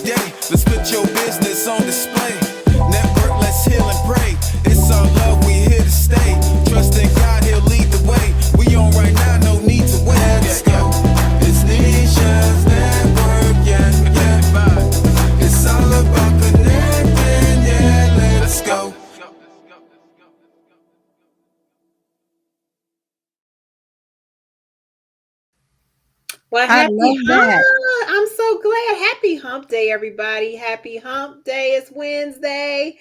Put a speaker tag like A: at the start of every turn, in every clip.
A: day. Let's put your business on display. Network, let's heal and pray. It's our love, we here to stay. Trust in God, he'll lead the way. We on right now, no need to wait. Let's go. It's Nisha's network, yeah, yeah. It's all about connecting, yeah, let's go.
B: Well,
C: I
B: happy
C: love that.
B: I'm so glad. Happy hump day, everybody. Happy hump day. It's Wednesday.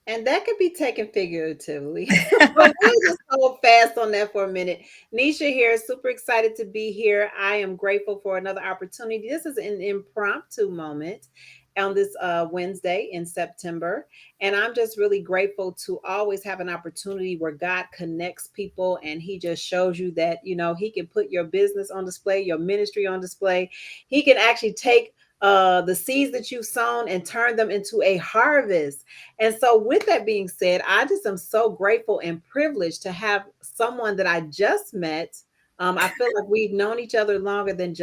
B: And that could be taken figuratively. But we'll just hold fast on that for a minute. Nisha here, super excited to be here. I am grateful for another opportunity. This is an impromptu moment on this Wednesday in September. And I'm just really grateful to always have an opportunity where God connects people and He just shows you that, He can put your business on display, your ministry on display. He can actually take the seeds that you've sown and turn them into a harvest. And so, with that being said, I just am so grateful and privileged to have someone that I just met. I feel like we've known each other longer than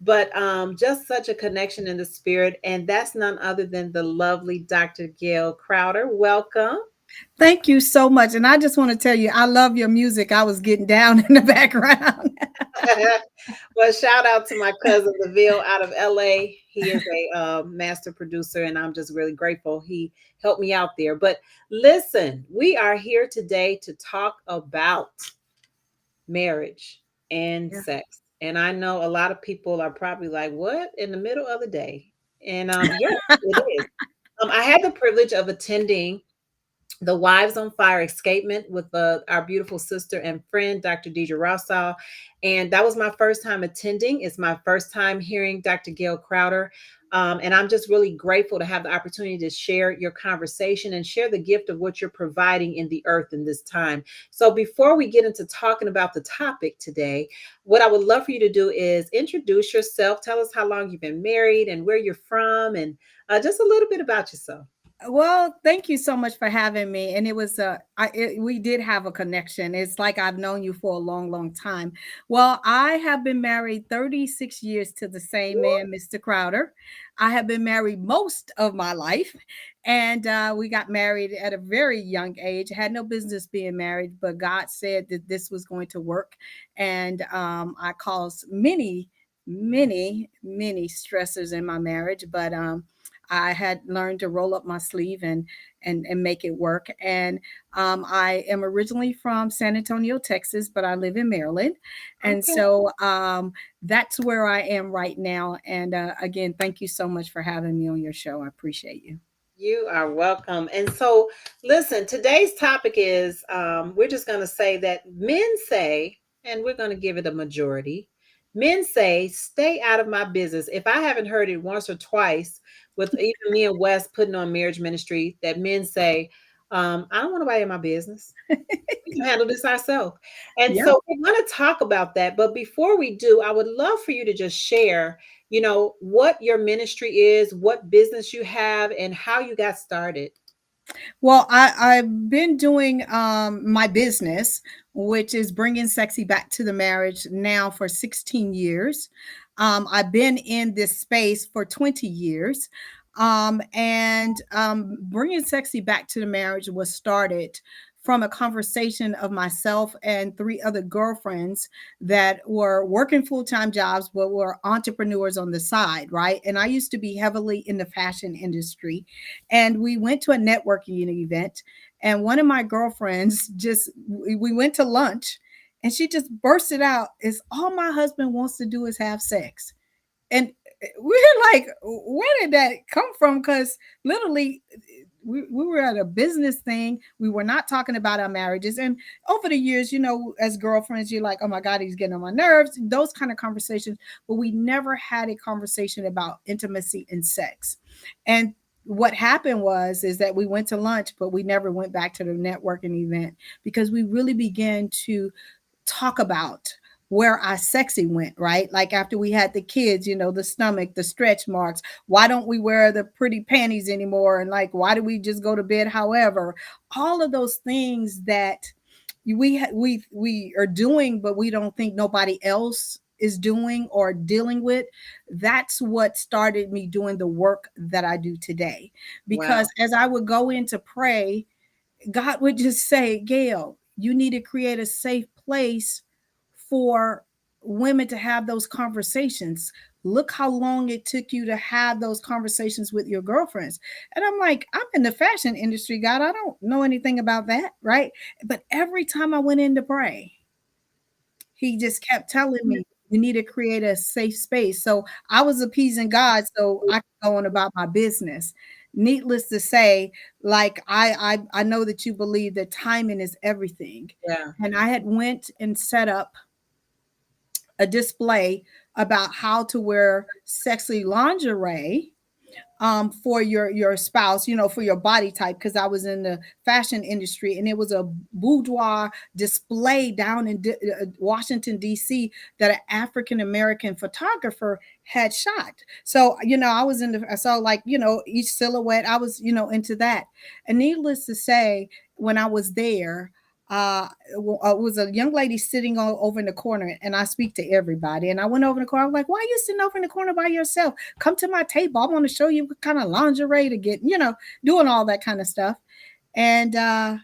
B: but just such a connection in the spirit. And that's none other than the lovely Dr. Gail Crowder. Welcome.
C: Thank you so much. And I just want to tell you, I love your music. I was getting down in the background.
B: Well, shout out to my cousin DeVille out of LA. He is a master producer, and I'm just really grateful he helped me out there. But listen, we are here today to talk about marriage and
C: Yeah.
B: sex. And I know a lot of people are probably like, what in the middle of the day? And yes, it is. I had the privilege of attending the Wives on Fire escapement with our beautiful sister and friend, Dr. Deidre Rossall. And that was my first time attending. It's my first time hearing Dr. Gail Crowder. And I'm just really grateful to have the opportunity to share your conversation and share the gift of what you're providing in the earth in this time. So before we get into talking about the topic today, what I would love for you to do is introduce yourself. Tell us how long you've been married and where you're from, and just a little bit about yourself.
C: Well, thank you so much for having me. And it was we did have a connection. It's like I've known you for a long, long time. Well, I have been married 36 years to the same man, Mr. Crowder. I have been married most of my life, and we got married at a very young age. Had no business being married, but God said that this was going to work, and I caused many stressors in my marriage, but I had learned to roll up my sleeve and make it work. And I am originally from San Antonio, Texas, but I live in Maryland, and
B: Okay.
C: so that's where I am right now. And again, thank you so much for having me on your show. I appreciate you.
B: You are welcome. And so, listen, today's topic is we're just going to say that men say, and we're going to give it a majority. Men say, stay out of my business. If I haven't heard it once or twice, with even me and Wes putting on marriage ministry, that men say, I don't want nobody in my business. We can handle this ourselves. And
C: Yep.
B: so we're going to talk about that. But before we do, I would love for you to just share, what your ministry is, what business you have, and how you got started.
C: Well, I've been doing my business, which is bringing sexy back to the marriage now for 16 years. I've been in this space for 20 years. And bringing sexy back to the marriage was started from a conversation of myself and three other girlfriends that were working full-time jobs but were entrepreneurs on the side, right? And I used to be heavily in the fashion industry, and we went to a networking event, and one of my girlfriends just we went to lunch, and she just bursted out, is all my husband wants to do is have sex. And we're like, where did that come from? Because literally we were at a business thing. We were not talking about our marriages. And over the years, as girlfriends, you're like, oh my God, he's getting on my nerves, those kind of conversations. But we never had a conversation about intimacy and sex. And what happened is that we went to lunch, but we never went back to the networking event because we really began to talk about where our sexy went, right? Like after we had the kids, the stomach, the stretch marks. Why don't we wear the pretty panties anymore? And like, why do we just go to bed? However, all of those things that we are doing, but we don't think nobody else is doing or dealing with, that's what started me doing the work that I do today. Because
B: Wow.
C: as I would go in to pray, God would just say, Gail, you need to create a safe place for women to have those conversations. Look how long it took you to have those conversations with your girlfriends. And I'm like, I'm in the fashion industry, God. I don't know anything about that, right? But every time I went in to pray, he just kept telling me, you need to create a safe space. So I was appeasing God so I could go on about my business. Needless to say, like I know that you believe that timing is everything.
B: Yeah.
C: And I had went and set up a display about how to wear sexy lingerie for your spouse, you know, for your body type, because I was in the fashion industry, and it was a boudoir display down in Washington D.C. that an African American photographer had shot. So you know, I was in the, so like, you know, each silhouette, I was, you know, into that. And needless to say, when I was there, it was a young lady sitting over in the corner, and I speak to everybody. And I went over in the corner. I was like, "Why are you sitting over in the corner by yourself? Come to my table. I want to show you what kind of lingerie to get." You know, doing all that kind of stuff. And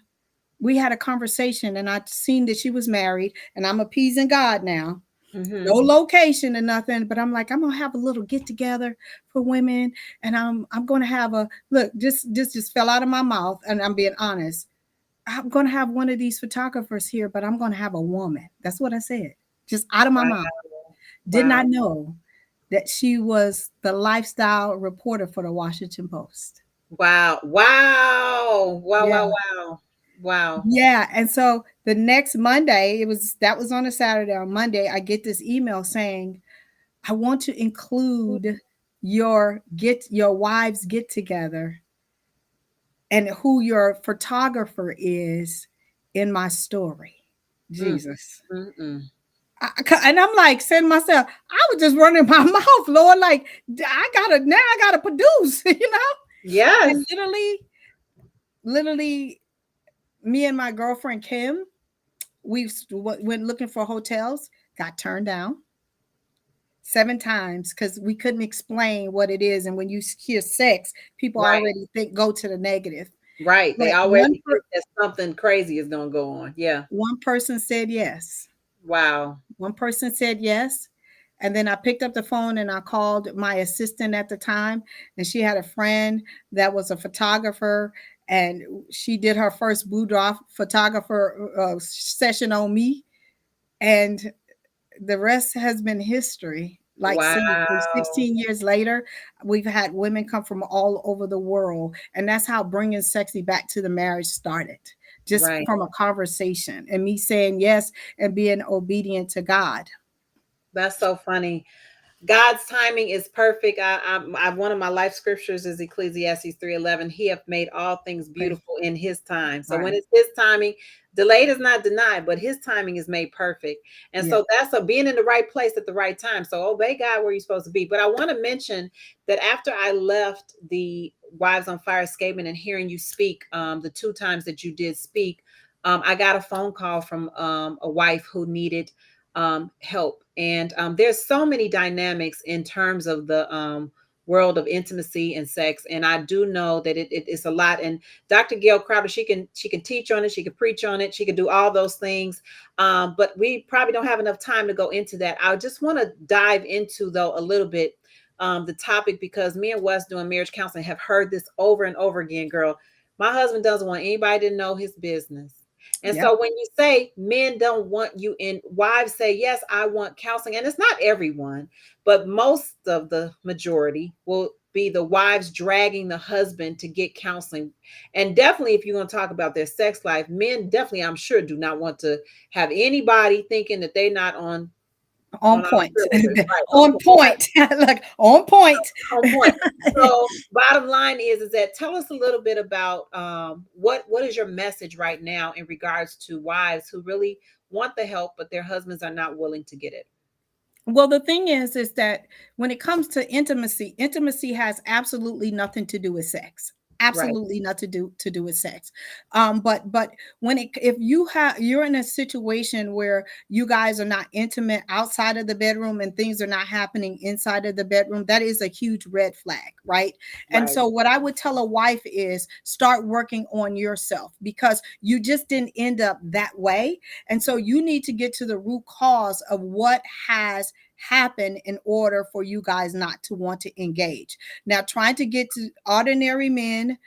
C: we had a conversation, and I seen that she was married, and I'm appeasing God now. No
B: Mm-hmm.
C: location or nothing, but I'm like, I'm gonna have a little get together for women, and I'm gonna have a look. This just fell out of my mouth, and I'm being honest. I'm going to have one of these photographers here, but I'm going to have a woman. That's what I said, just out of my
B: Wow.
C: mouth. Did
B: Wow.
C: not know that she was the lifestyle reporter for the Washington Post.
B: Wow. Wow. Wow.
C: Yeah.
B: Wow. Wow. Wow.
C: Yeah. And so the next Monday, that was on a Saturday. On Monday, I get this email saying, I want to include your wives get together and who your photographer is in my story.
B: Mm,
C: Jesus.
B: mm, mm.
C: And I'm like saying to myself, I was just running my mouth, Lord. Like I gotta produce, you know.
B: Yes.
C: And literally, me and my girlfriend Kim, went looking for hotels, got turned down 7 times because we couldn't explain what it is. And when you hear sex, people
B: Right.
C: already think go to the negative.
B: Right. They
C: But
B: already think that something crazy is gonna go on. Yeah.
C: one person said yes.
B: Wow.
C: One person said yes. And then I picked up the phone and I called my assistant at the time. And she had a friend that was a photographer. And she did her first boudoir photographer session on me. And the rest has been history. Like, see,
B: Wow.
C: 16 years later, we've had women come from all over the world. And that's how bringing sexy back to the marriage started, just
B: Right.
C: from a conversation and me saying yes and being obedient to God.
B: That's so funny. God's timing is perfect. One of my life scriptures is Ecclesiastes 3:11. He hath made all things
C: Praise.
B: beautiful in his time. So when
C: Right.
B: it's his timing, delayed is not denied, but his timing is made perfect. And
C: Yeah.
B: so that's a being in the right place at the right time. So obey God where you're supposed to be. But I want to mention that after I left the Wives on Fire escapement and hearing you speak, the 2 times that you did speak, I got a phone call from a wife who needed help. And there's so many dynamics in terms of the world of intimacy and sex. And I do know that it's a lot. And Dr. Gail Crowder, she can teach on it, she can preach on it, she can do all those things. But we probably don't have enough time to go into that. I just want to dive into though a little bit the topic, because me and Wes doing marriage counseling have heard this over and over again, girl. My husband doesn't want anybody to know his business. And
C: Yep.
B: so when you say men don't want you in, wives say, yes, I want counseling. And it's not everyone, but most of the majority will be the wives dragging the husband to get counseling. And definitely, if you're going to talk about their sex life, men definitely, I'm sure, do not want to have anybody thinking that they're not on
C: On
B: all
C: point.
B: cylinders. Right. On
C: On
B: point.
C: point. Like on point.
B: On point. So bottom line is that tell us a little bit about what is your message right now in regards to wives who really want the help but their husbands are not willing to get it.
C: Well, the thing is that when it comes to intimacy, intimacy has absolutely nothing to do with sex.
B: Right.
C: absolutely nothing to do with sex. But when it, if you're in a situation where you guys are not intimate outside of the bedroom and things are not happening inside of the bedroom, that is a huge red flag, right? And
B: Right.
C: so what I would tell a wife is start working on yourself, because you just didn't end up that way. And so you need to get to the root cause of what has happened in order for you guys not to want to engage. Now, trying to get to ordinary men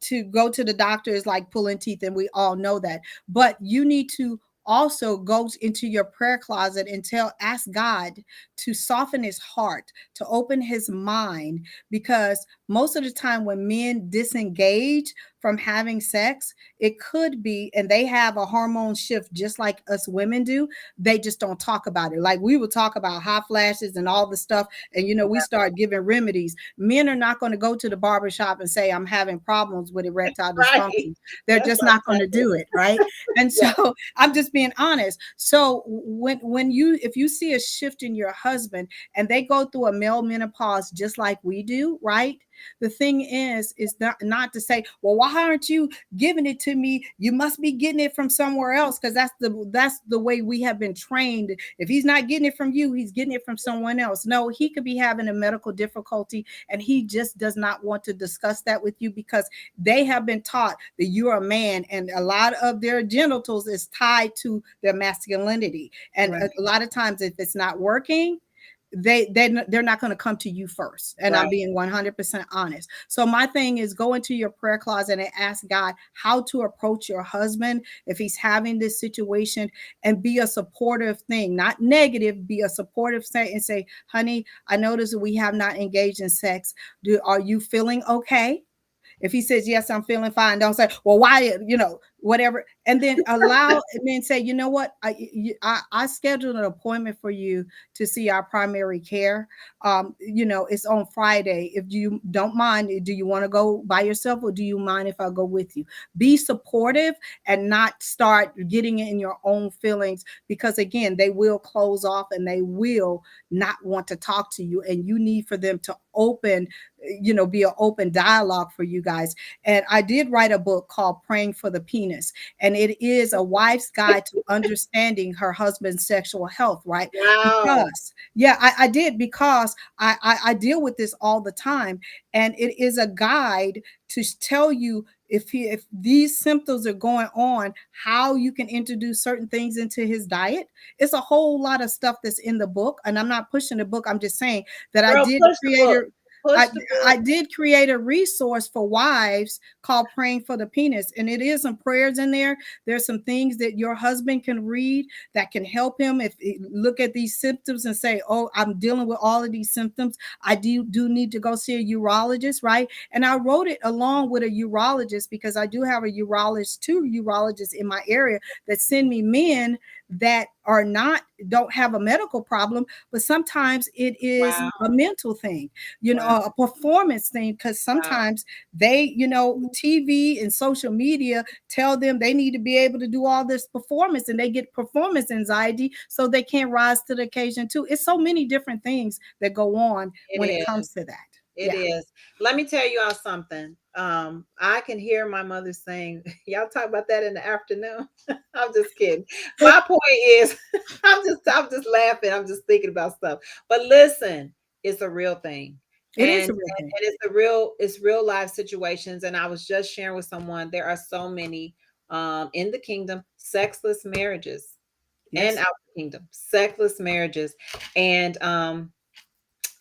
C: to go to the doctor is like pulling teeth, and we all know that. But you need to also go into your prayer closet and ask God to soften his heart, to open his mind, because most of the time when men disengage from having sex, it could be, and they have a hormone shift just like us women do. They just don't talk about it. Like we will talk about hot flashes and all the stuff, and we start giving remedies. Men are not going to go to the barbershop and say, I'm having problems with erectile
B: Right.
C: dysfunction. They're
B: That's
C: just
B: not
C: not going to
B: saying.
C: do it, right? And
B: Yeah.
C: so I'm just being honest. So when you, if you see a shift in your husband and they go through a male menopause just like we do, right? The thing is not to say, well, why aren't you giving it to me? You must be getting it from somewhere else, because that's the way we have been trained. If he's not getting it from you, he's getting it from someone else. No, he could be having a medical difficulty and he just does not want to discuss that with you, because they have been taught that you're a man, and a lot of their genitals is tied to their masculinity. And
B: Right.
C: a lot of times if it's not working, they're not going to come to you first, and I'm
B: Right.
C: being 100% honest. So my thing is, go into your prayer closet and ask God how to approach your husband if he's having this situation, and be a supportive thing, not negative. Be a supportive say and say, honey, I notice that we have not engaged in sex. Are you feeling okay? If he says, yes, I'm feeling fine, don't say, well, why, whatever. And then allow, and then say, you know what? I scheduled an appointment for you to see our primary care. It's on Friday. If you don't mind, do you want to go by yourself, or do you mind if I go with you? Be supportive and not start getting in your own feelings, because again, they will close off and they will not want to talk to you. And you need for them to be an open dialogue for you guys. And I did write a book called Praying for the Penis, and it is a wife's guide to understanding her husband's sexual health, right?
B: Wow.
C: Because yeah, I did, because I deal with this all the time, and it is a guide to tell you if these symptoms are going on, how you can introduce certain things into his diet. It's a whole lot of stuff that's in the book, and I'm not pushing the book. I'm just saying that I
B: Girl,
C: did
B: push the
C: create
B: book.
C: a I,
B: Push the
C: I
B: book.
C: did create a resource for wives called Praying for the Penis. And it is some prayers in there. There's some things that your husband can read that can help him if look at these symptoms and say, oh, I'm dealing with all of these symptoms. I do need to go see a urologist, right? And I wrote it along with a urologist, because I do have a urologist, two urologists in my area that send me men that are not, don't have a medical problem, but sometimes it is
B: Wow.
C: a mental thing,
B: Wow.
C: a performance thing, because
B: Wow.
C: sometimes they, TV and social media tell them they need to be able to do all this performance, and they get performance anxiety, so they can't rise to the occasion too. It's so many different things that go on
B: It
C: when it
B: is.
C: comes to that.
B: It
C: Yeah.
B: is. Let me tell you all something. I can hear my mother saying, "Y'all talk about that in the afternoon." I'm just kidding. My point is, I'm just laughing. I'm just thinking about stuff. But listen, it's a real thing,
C: It
B: and
C: is a
B: and,
C: real thing.
B: and it's real life situations. And I was just sharing with someone, there are so many in the kingdom sexless marriages, and
C: Yes.
B: out the kingdom sexless marriages, and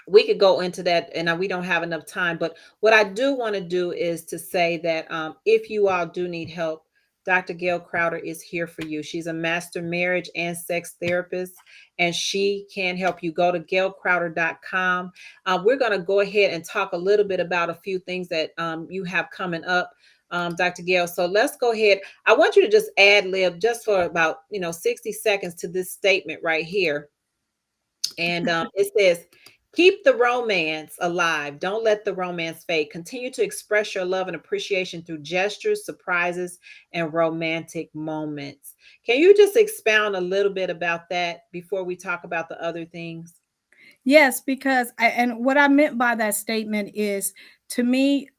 B: we could go into that, and we don't have enough time. But what I do want to do is to say that if you all do need help, Dr. Gail Crowder is here for you. She's a master marriage and sex therapist, and she can help you. Go to gailcrowder.com. We're going to go ahead and talk a little bit about a few things that you have coming up, Dr. Gail. So let's go ahead. I want you to just ad lib just for about 60 seconds to this statement right here. And it says, keep the romance alive. Don't let the romance fade. Continue to express your love and appreciation through gestures, surprises, and romantic moments. Can you just expound a little bit about that before we talk about the other things?
C: Yes, because and what I meant by that statement is To me,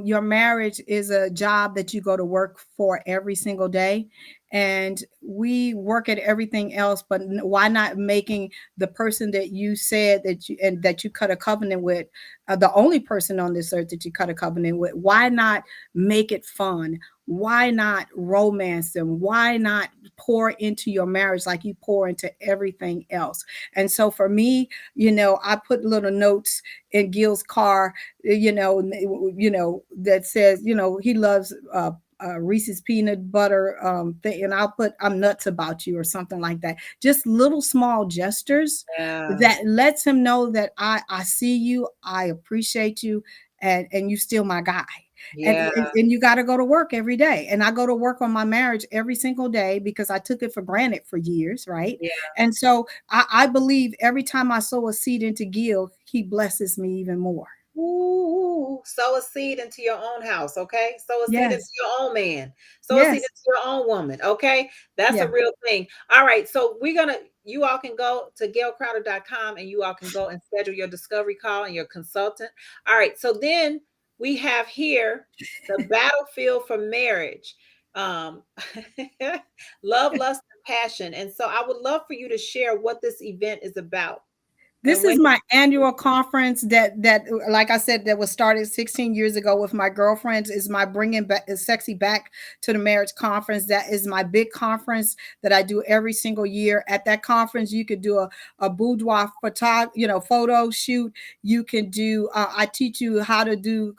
C: your marriage is a job that you go to work for every single day. And we work at everything else, but why not making the person that you said that you cut a covenant with, the only person on this earth that you cut a covenant with? Why not make it fun? Why not romance them? Why not pour into your marriage like you pour into everything else? And so for me, I put little notes in Gil's car, that says, he loves Reese's peanut butter thing, and I'll put "I'm nuts about you" or something like that. Just little small gestures
B: Yeah.
C: that lets him know that I see you, I appreciate you, and you still my guy. And,
B: Yeah.
C: and you got to go to work every day. And I go to work on my marriage every single day because I took it for granted for years, right?
B: Yeah.
C: And so I believe every time I sow a seed into Gil, he blesses me even more.
B: Ooh, sow a seed into your own house, okay? Sow a seed into
C: Yes.
B: your own man. Sow a seed
C: Yes.
B: into your own woman, okay? That's a
C: Yeah.
B: real thing. All right, so you all can go to gailcrowder.com and you all can go and schedule your discovery call and your consultant. All right, so then we have here the battlefield for marriage. Um, love, lust, and passion. And so I would love for you to share what this event is about and
C: This
B: when.
C: is my annual conference that like I said, that was started 16 years ago with my girlfriends. Is my bringing back sexy back to the marriage conference. That is my big conference that I do every single year. At that conference, you could do a boudoir photo shoot. You can do I teach you how to do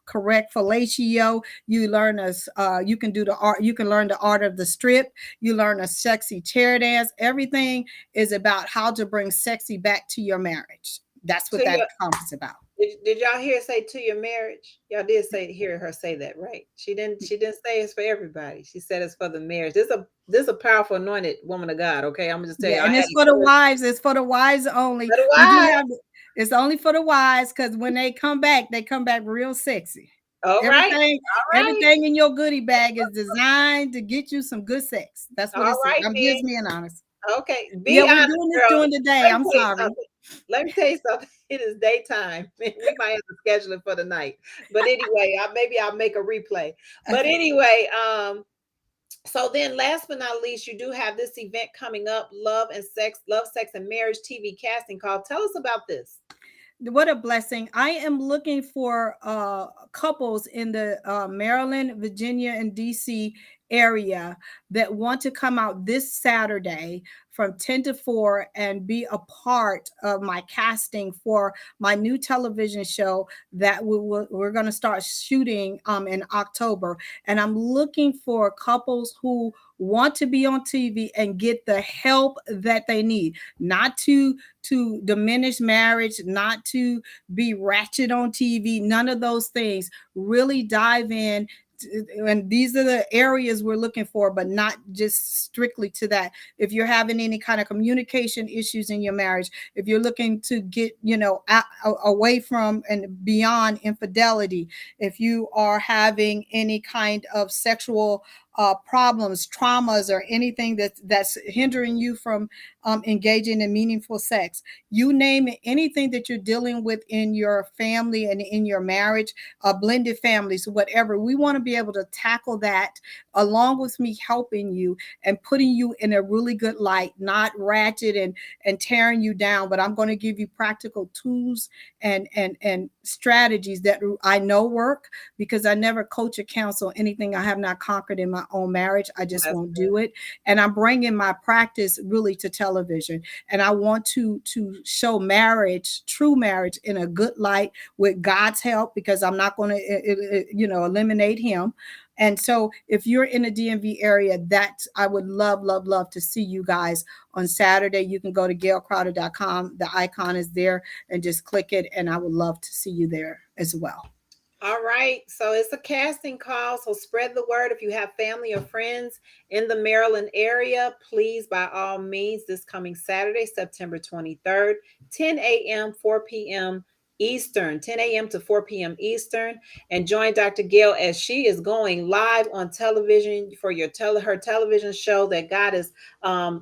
C: correct fellatio. You can do the art, you can learn the art of the strip, you learn a sexy chair dance. Everything is about how to bring sexy back to your marriage. That's what
B: To
C: that
B: your
C: conference is about.
B: did y'all hear say to your marriage? Y'all did hear her say that, right? She didn't say it's for everybody. She said it's for the marriage. This is a powerful anointed woman of God. Okay, I'm gonna just tell
C: Yeah,
B: you, I
C: and
B: had
C: it's
B: to
C: for the
B: cover
C: wives. It's for the wives only.
B: for the
C: We do
B: wives.
C: have it's only for the wives because when they come back real sexy.
B: All right,
C: Everything,
B: all right,
C: everything in your goodie bag is designed to get you some good sex. That's what
B: all
C: it says.
B: right,
C: I'm
B: then.
C: just being honest.
B: Okay,
C: Yeah,
B: be
C: we're
B: honest,
C: doing this
B: girl.
C: during the day.
B: Let me
C: I'm
B: tell you
C: sorry.
B: something. Let me tell you something. It is daytime. We might have to schedule it for the night. But anyway, maybe I'll make a replay. But
C: Okay.
B: anyway, so then last but not least, you do have this event coming up, Love, Sex, and Marriage TV casting call. Tell us about this.
C: What a blessing. I am looking for couples in the Maryland, Virginia, and DC area that want to come out this Saturday from 10 to 4 and be a part of my casting for my new television show that we're going to start shooting in October. And I'm looking for couples who want to be on TV and get the help that they need, not to diminish marriage, not to be ratchet on TV, none of those things. Really dive in. And these are the areas we're looking for, but not just strictly to that. If you're having any kind of communication issues in your marriage, if you're looking to get, away from and beyond infidelity, if you are having any kind of sexual problems, traumas, or anything that's hindering you from engaging in meaningful sex. You name it, anything that you're dealing with in your family and in your marriage, blended families, whatever. We want to be able to tackle that along with me helping you and putting you in a really good light, not ratchet and tearing you down, but I'm going to give you practical tools and strategies that I know work because I never coach or counsel anything I have not conquered in my own marriage. I just
B: That's
C: won't do it. And I'm bringing my practice really to television. And I want to show marriage, true marriage, in a good light with God's help because I'm not going to eliminate him. And so if you're in the DMV area, that I would love, love, love to see you guys on Saturday. You can go to gailcrowder.com. The icon is there and just click it. And I would love to see you there as well.
B: all right. So it's a casting call. So spread the word. If you have family or friends in the Maryland area, please, by all means, this coming Saturday, September 23rd, 10 a.m., 4 p.m. Eastern, 10 a.m. to 4 p.m. Eastern, and join Dr. Gail as she is going live on television for her television show that God is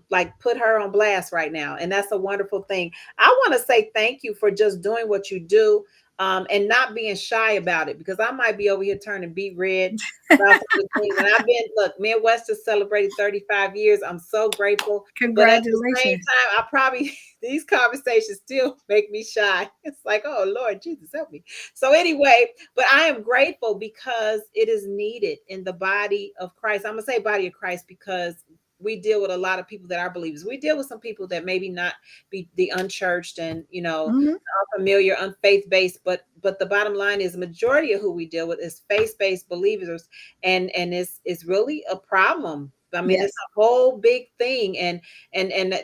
B: like put her on blast right now. And that's a wonderful thing. I want to say thank you for just doing what you do. and not being shy about it, because I might be over here turning beet red about some of the things. And I've been, look, me and West just celebrated 35 years. I'm so grateful. But at the same
C: Congratulations.
B: time, I probably, these conversations still make me shy. It's like, oh, Lord Jesus, help me. So, anyway, but I am grateful because it is needed in the body of Christ. I'm going to say body of Christ because we deal with a lot of people that are believers. We deal with some people that maybe not be the unchurched and,
C: Mhm.
B: familiar, unfaith based, but the bottom line is majority of who we deal with is faith based believers, and it's really a problem. I mean, it's
C: Yes.
B: a whole big thing, and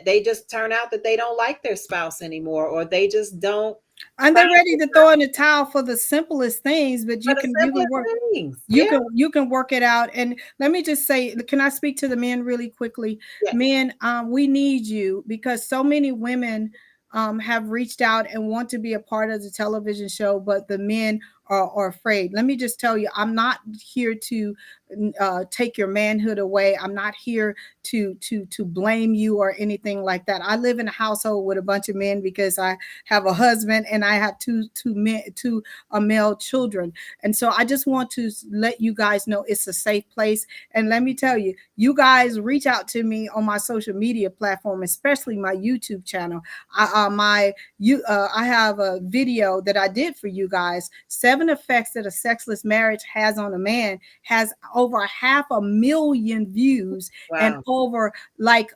B: they just turn out that they don't like their spouse anymore, or they just don't
C: And
B: find
C: they're ready
B: it
C: to throw in the towel for the simplest things, but
B: for
C: you
B: the
C: can work.
B: simplest things. Yeah,
C: You can work it out. And let me just say, can I speak to the men really quickly?
B: yes.
C: Men, we need you because so many women have reached out and want to be a part of the television show, but the men are afraid. Let me just tell you, I'm not here to take your manhood away. I'm not here to blame you or anything like that. I live in a household with a bunch of men because I have a husband and I have two male children. And so I just want to let you guys know it's a safe place. And let me tell you, you guys reach out to me on my social media platform, especially my YouTube channel. I have a video that I did for you guys. 7 effects that a sexless marriage has on a man has over 500,000 views and
B: Wow.
C: over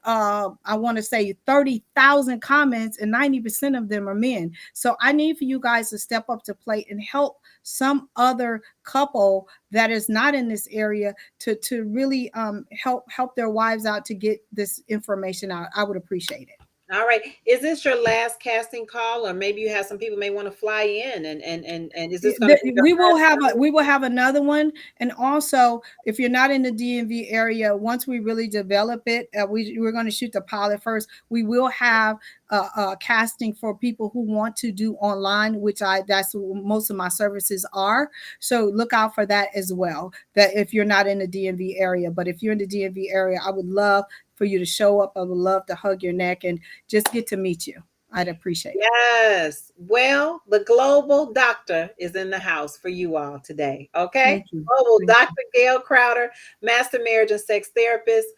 C: I want to say 30,000 comments, and 90% of them are men. So I need for you guys to step up to plate and help some other couple that is not in this area to really help their wives out to get this information out. I would appreciate it.
B: All right. Is this your last casting call, or maybe you have some people may want to fly in, and is this going to be your first?
C: We will have another one. And also, if you're not in the DMV area, once we really develop it, we're going to shoot the pilot first. We will have casting for people who want to do online, which that's what most of my services are. So look out for that as well. That if you're not in the DMV area, but if you're in the DMV area, I would love for you to show up. I would love to hug your neck and just get to meet you. I'd appreciate it.
B: Yes. Well, the global doctor is in the house for you all today. Okay.
C: Thank you.
B: Global
C: Thank you.
B: Dr. Gail Crowder, master marriage and sex therapist,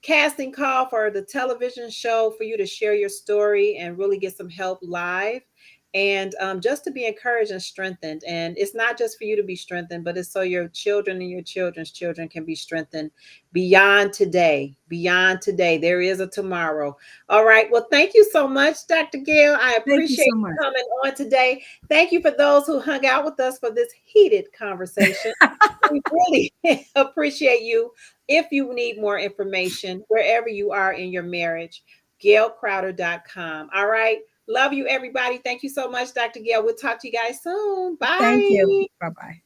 B: casting call for the television show for you to share your story and really get some help live. And just to be encouraged and strengthened. And it's not just for you to be strengthened, but it's so your children and your children's children can be strengthened beyond today. Beyond today. There is a tomorrow. All right. Well, thank you so much, Dr. Gail. I
C: Thank you
B: appreciate
C: so
B: you
C: much.
B: coming on today. Thank you for those who hung out with us for this heated conversation. We really appreciate you. If you need more information, wherever you are in your marriage, gailcrowder.com. All right. Love you, everybody. Thank you so much, Dr. Gail. We'll talk to you guys soon.
C: Thank you.
B: Bye.
C: Bye bye.